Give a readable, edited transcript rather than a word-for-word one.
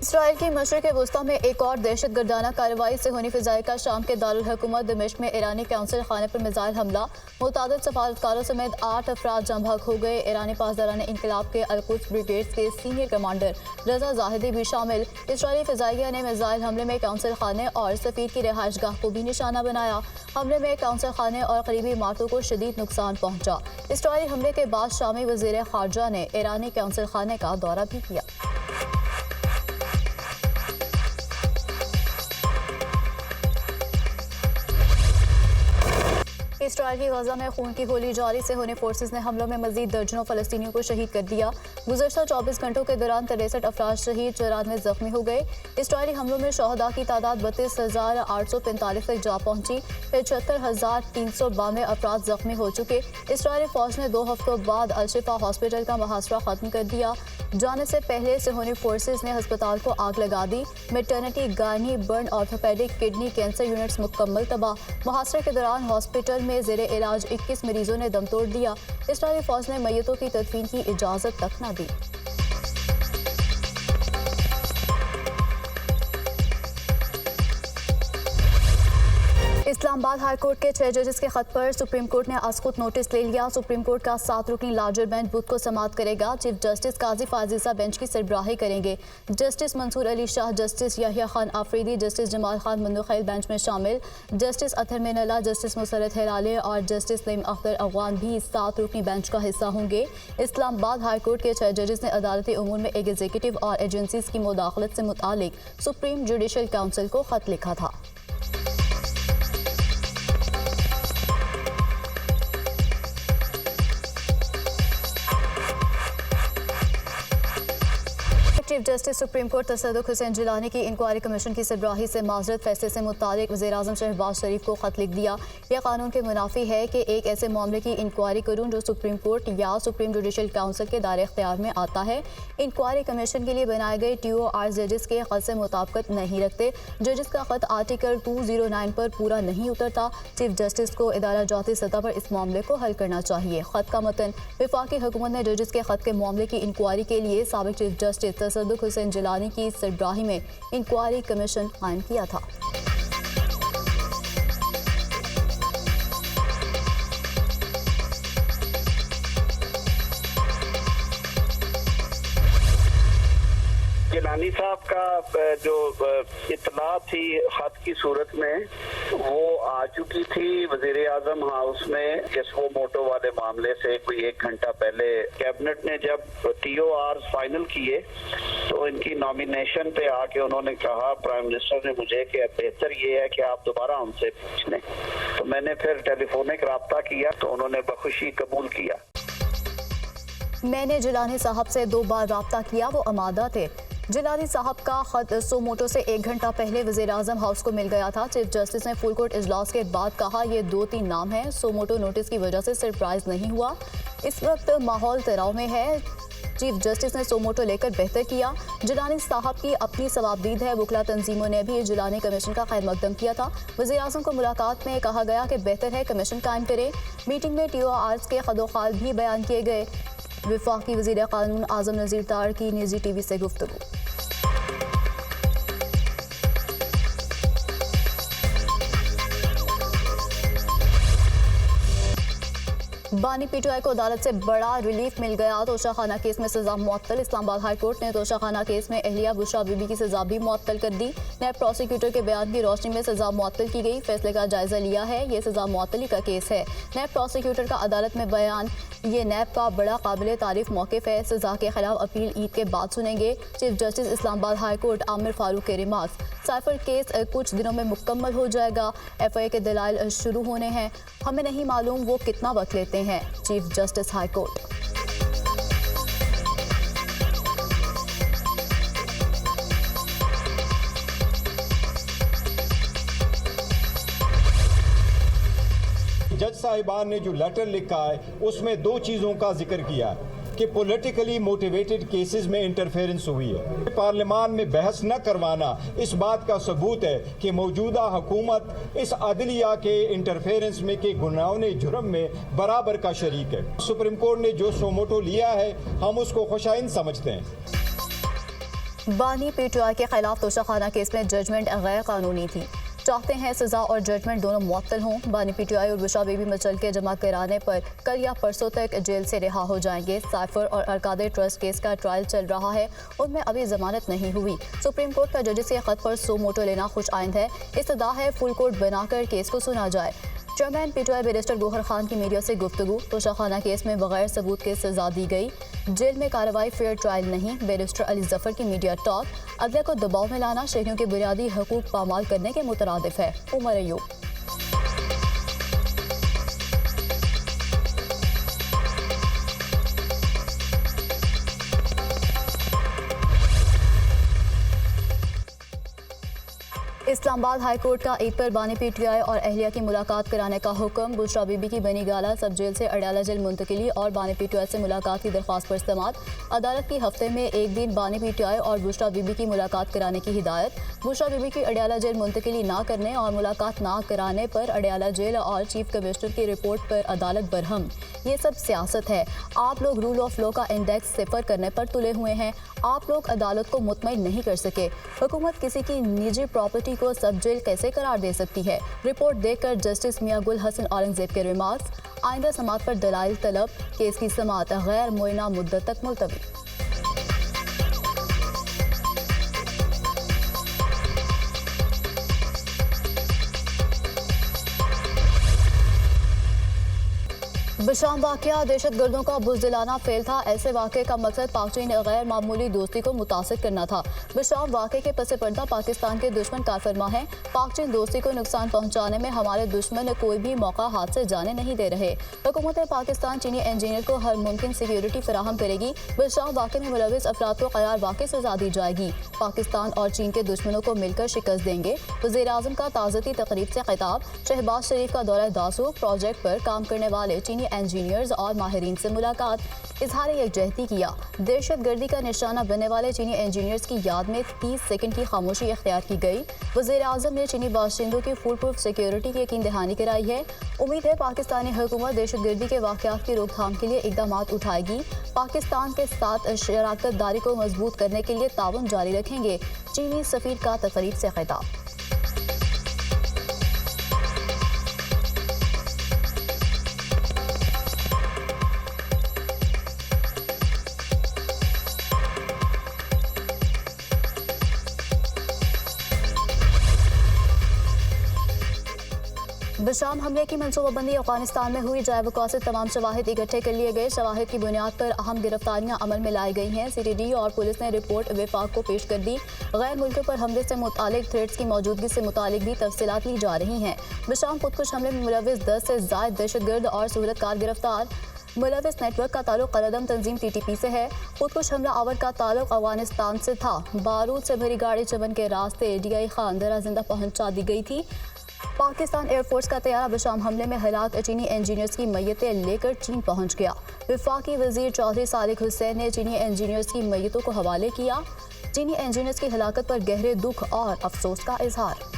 Israel की मशरिक़ वुस्ता में एक और दहशतगर्दाना कार्रवाई से होनी फ़िज़ाई का शाम के दारुल हुकूमत दमिश्क में ईरानी कौंसल खाने पर मिसाइल हमला। मुतादिद सफारतकारों समेत 8 अफराद जम-बहक हो गए। ईरानी पासदारान इंकलाब के अल-कुद्स ब्रिगेड के सीनियर कमांडर रजा जाहिदी भी शामिल। इसराइली फ़िज़ाइया ने मिसाइल हमले में कौंसल खाने और सफ़ीर की रिहाइश गाह को भी निशाना बनाया। हमले में कौंसल खाने और करीबी इमारतों को शदीद नुकसान पहुंचा। इसराइली हमले के बाद शामी वज़ीर ख़ारजा ने ईरानी कौंसल खाने का दौरा भी किया। इसराइल की गजा में खून की होली जारी से होने फोर्सेस ने हमलों में मजीद दर्जनों फलस्तीनियों को शहीद कर दिया। गुज़श्ता 24 घंटों के दौरान 63 अफराद शहीद, 94 जख्मी हो गए। इसराइली हमलों में शहदा की तादाद 32,845 तक जा पहुंची। 75,392 अफराद जख्मी हो चुके। इसराइली फौज ने 2 हफ्तों बाद अल-शिफा हॉस्पिटल का मुहासरा खत्म कर दिया। जाने से पहले सेहोनी फोर्सेस ने अस्पताल को आग लगा दी। Maternity, gynae, burn, orthopaedic, kidney, cancer units मुकम्मल तबाह। मुहासरे के दौरान हॉस्पिटल में ज़ेरे इलाज 21 मरीजों ने दम तोड़ दिया। इसराइली फौज ने मैयतों की तदफीन की इजाज़त तक न दी। इस्लामाबाद हाई कोर्ट के 6 जजेस के खत पर सुप्रीम कोर्ट ने आज खुद नोटिस ले लिया। सुप्रीम कोर्ट का 7 रुकनी लार्जर बेंच बुध को समाअत करेगा। चीफ जस्टिस काजी फाजिसा बेंच की सरबराही करेंगे। Justice Mansoor Ali Shah, justice Yahya Khan Afridi, justice Jamal Khan मुंदखैल bench में शामिल। जस्टिस अतहर मिनल्ला, जस्टिस मुसरत हेलाले और जस्टिस नईम अख्तर अफगान भी 7 रुकनी बेंच का हिस्सा होंगे। इस्लामाबाद हाई कोर्ट के 6 जजेस ने अदालती उमूर में एक एग्जीक्यूटिव और एजेंसीज की मुदाखलत से मुतालिक सुप्रीम जुडिशल काउंसिल को खत लिखा था। Chief justice supreme court Tassaduq Hussain Jillani की इंक्वायरी कमीशन की सरबराही से माजरत फैसले से मुतालिक वज़ीर-ए-आज़म शहबाज शरीफ को खत लिख दिया। यह कानून के मुनाफी है कि एक ऐसे मामले की इंक्वायरी करूं जो सुप्रीम कोर्ट या सुप्रीम जुडिशल काउंसिल के दायरे इख्तियार में आता है। इंक्वायरी कमीशन के लिए बनाए गए TOR जजेस के खत से मुताबिकत नहीं रखते। जजेस का खत आर्टिकल 209 पर पूरा नहीं उतरता। चीफ जस्टिस को इदारा जाती सतह पर इस मामले को हल करना चाहिए। खत का मतन वफाकी हुकूमत ने जजेस के खत के मामले की इंक्वायरी के लिए साबिक चीफ जस्टिस तसद्दुक़ हुसैन जिलानी की सरबराही में इंक्वायरी कमीशन कायम किया था। जिलानी साहब का जो इतला थी खत की सूरत में वो आ चुकी थी वजीर आजम हाउस में। वो मोटो वाले मामले से कोई 1 घंटा पहले कैबिनेट ने जब TOR फाइनल किए तो इनकी नॉमिनेशन पे आके उन्होंने कहा प्राइम मिनिस्टर ने मुझे कि बेहतर ये है कि आप दोबारा हमसे पूछ लें। तो मैंने फिर टेलीफोनिक रब्ता किया तो उन्होंने बखुशी कबूल किया। मैंने जिलानी साहब से 2 बार रब्ता किया, वो आमादा थे। जिलानी साहब का खत सोमोटो से 1 घंटा पहले वज़ीर-ए-आज़म हाउस को मिल गया था। चीफ जस्टिस ने फुल कोर्ट इजलास के बाद कहा ये 2-3 नाम हैं। सोमोटो नोटिस की वजह से सरप्राइज नहीं हुआ। इस वक्त माहौल तनाव में है। चीफ जस्टिस ने सोमोटो लेकर बेहतर किया। जिलानी साहब की अपनी सवाबदीद है। वकला तंजीमों ने भी जिलानी कमीशन का खैर मकदम किया था। वज़ीर-ए-आज़म को मुलाकात में कहा गया कि बेहतर है कमीशन कायम करें। मीटिंग में TORs के खदोखाल भी बयान किए गए। वफाकी वज़ीर कानून आज़म नज़ीर तार की निजी TV से गुफ्तगू। बानी PTI को अदालत से बड़ा रिलीफ मिल गया। तोशाखाना केस में सजा मुअत्तल। इस्लामाबाद हाई कोर्ट ने तोशाखाना केस में अहलिया बुशरा बीबी की सजा भी मुअत्तल कर दी। नैब प्रोसिक्यूटर के बयान की रोशनी में सजा मुअत्तल की गई। फैसले का जायजा लिया है। ये सजा मुअत्तली का केस है। नैब प्रोसिक्यूटर का अदालत में बयान ये नैब का बड़ा काबिल तारीफ मौक़िफ़ है। सजा के खिलाफ अपील ईद के बाद सुनेंगे। Chief justice Islamabad high court Aamir Farooq के रिमार्क्स। साइफर केस कुछ दिनों में मुकम्मल हो जाएगा। FIA के दलाइल शुरू होने हैं। हमें नहीं मालूम वो कितना वक्त लेते हैं। Chief justice high court. जज साहिबान ने जो लेटर लिखा है उसमें 2 चीज़ों का जिक्र किया है कि पॉलिटिकली मोटिवेटेड केसेस में इंटरफेरेंस हुई है। पार्लियामान में बहस न करवाना इस बात का सबूत है कि मौजूदा हुकूमत इस अदलिया के इंटरफेरेंस में के गुनाहों जुर्म में बराबर का शरीक है। सुप्रीम कोर्ट ने जो सोमोटो लिया है हम उसको खुशाइन समझते हैं। बानी पीटीआई के खिलाफ तोशाखाना केस में जजमेंट गैर कानूनी थी। चाहते हैं सजा और जजमेंट दोनों मुअत्तल हों। बानी पीटीआई और बुशरा बीबी मचल के जमा कराने पर कल या परसों तक जेल से रिहा हो जाएंगे। साइफर और अरकादे ट्रस्ट केस का ट्रायल चल रहा है, उनमें अभी जमानत नहीं हुई। सुप्रीम कोर्ट का जजेस के खत पर सो मोटो लेना खुश आइंद है। इस्तदा है फुल कोर्ट बनाकर केस को सुना जाए। Chairman PTI barrister Gohar Khan की मीडिया से गुफ्तगू। तोशाखाना केस में बगैर सबूत के सजा दी गई। जेल में कार्रवाई फेयर ट्रायल नहीं। बैरिस्टर अली जफर की मीडिया टॉक। अदलिया को दबाव में लाना शहरियों के बुनियादी हकूक पामाल करने के मुतरादिफ है। उमर अयूब। इस्लामाबाद हाई कोर्ट का ईद पर बानी पीटीआई और अहलिया की मुलाकात कराने का हुक्म। बुशरा बीबी की बनी गाला सब जेल से अडयाला जेल मुंतकिली और बानी पीटीआई से मुलाकात की दरख्वास्त पर समाअत। अदालत की हफ्ते में एक दिन बानी पीटीआई और बुशरा बीबी की मुलाकात कराने की हिदायत। बुशरा बीबी की अडयाला जेल मुंतकिली ना करने और मुलाकात ना कराने पर अडयाला जेल और चीफ कमिश्नर की रिपोर्ट पर अदालत बरहम। ये सब सियासत है। आप लोग रूल ऑफ लॉ का इंडेक्स सिफर करने पर तुले हुए हैं। आप लोग अदालत को मुतमईन नहीं कर सके। हुकूमत किसी की निजी प्रॉपर्टी को सब जेल कैसे करार दे सकती है? रिपोर्ट देखकर जस्टिस मियां गुल हसन औरंगजेब के रिमार्क्स। आइंदा समाअत पर दलाइल तलब। केस की समाअत गैर मुयना मुद्दत तक मुलतवी। बशाम वाक़या दहशत गर्दों का बुज़दिलाना फेल था। ऐसे वाक़े का मकसद पाक चीन गैर मामूली दोस्ती को मुतासिर करना था। बशाम वाक़े के पस पर्दा पाकिस्तान के दुश्मन कारफरमा हैं। पाक चीन दोस्ती को नुकसान पहुँचाने में हमारे दुश्मन कोई भी मौका हाथ से जाने नहीं दे रहे। हुकूमत पाकिस्तान चीनी इंजीनियर को हर मुमकिन सिक्योरिटी फराहम करेगी। बशाम वाक़े में मुलविस अफराद को क़रार वाक़े सजा दी जाएगी। पाकिस्तान और चीन के दुश्मनों को मिलकर शिकस्त देंगे। वज़ीर-ए-आज़म का ताज़ती तकरीब से खिताब। शहबाज शरीफ का दौरा दासूख। प्रोजेक्ट पर काम करने वाले चीनी इंजीनियर्स और माहिरीन से मुलाकात। इजहार यकजहती किया। दहशत गर्दी का निशाना बनने वाले चीनी इंजीनियर्स की याद में 30 सेकंड की खामोशी इख्तियार की गई। वज़ीर-ए-आज़म ने चीनी बाशिंदों की फुल प्रूफ सिक्योरिटी की यकीन दहानी कराई है। उम्मीद है पाकिस्तानी हुकूमत दहशत गर्दी के वाक़यात की रोकथाम के लिए इक़दाम उठाएगी। पाकिस्तान के साथ शराकत दारी को मजबूत करने के लिए ताउन जारी रखेंगे। चीनी सफ़ीर का तकरीब से खिताब। बशाम हमले की मनसूबाबंदी अफगानिस्तान में हुई। जाए वक़ा से तमाम शवाहिद इकट्ठे कर लिए गए। शवाहिद की बुनियाद पर अहम गिरफ्तारियां अमल में लाई गई हैं। CTD और पुलिस ने रिपोर्ट वफाक को पेश कर दी। गैर मुल्कों पर हमले से मुतालिक थ्रेड्स की मौजूदगी से मुतालिक भी तफसीलात ली जा रही हैं। बशाम खुदकुश हमले में मुलविस 10 से ज़ायद दहशतगर्द और सहूलतकार गिरफ्तार। मुलविस नेटवर्क का ताल्लुक कलदम तंजीम TTP से है। खुदकुश हमला आवर का ताल्लुक अफगानिस्तान से था। बारूद से भरी गाड़ी चमन के रास्ते DI खान दरा जिंदा पहुंचा दी गई थी। पाकिस्तान एयरफोर्स का तैयारा बशाम हमले में हलाक चीनी इंजीनियर्स की मैयतें लेकर चीन पहुंच गया। वफाकी वजीर चौधरी सालिक हुसैन ने चीनी इंजीनियर्स की मैयतों को हवाले किया। चीनी इंजीनियर्स की हलाकत पर गहरे दुख और अफसोस का इजहार।